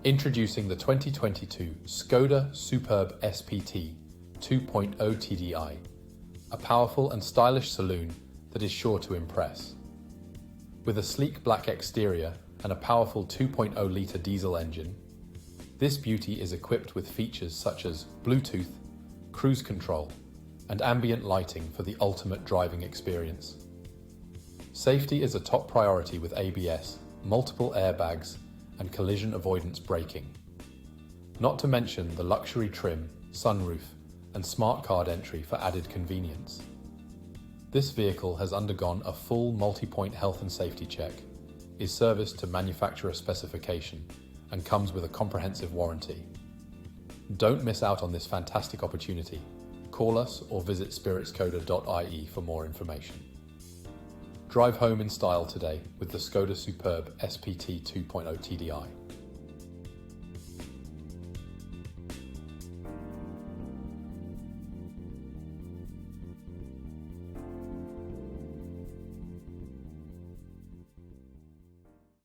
Introducing the 2022 Skoda Superb SPT 2.0 TDI, a powerful and stylish saloon that is sure to impress. With a sleek black exterior and a powerful 2.0 litre diesel engine, this beauty is equipped with features such as Bluetooth, cruise control, and ambient lighting for the ultimate driving experience. Safety is a top priority with ABS, multiple airbags, and collision avoidance braking. Not to mention the luxury trim, sunroof, and smart card entry for added convenience. This vehicle has undergone a full multi-point health and safety check, is serviced to manufacturer specification, and comes with a comprehensive warranty. Don't miss out on this fantastic opportunity. Call us or visit spiritskoda.ie for more information. Drive home in style today with the Skoda Superb SPT 2.0 TDI.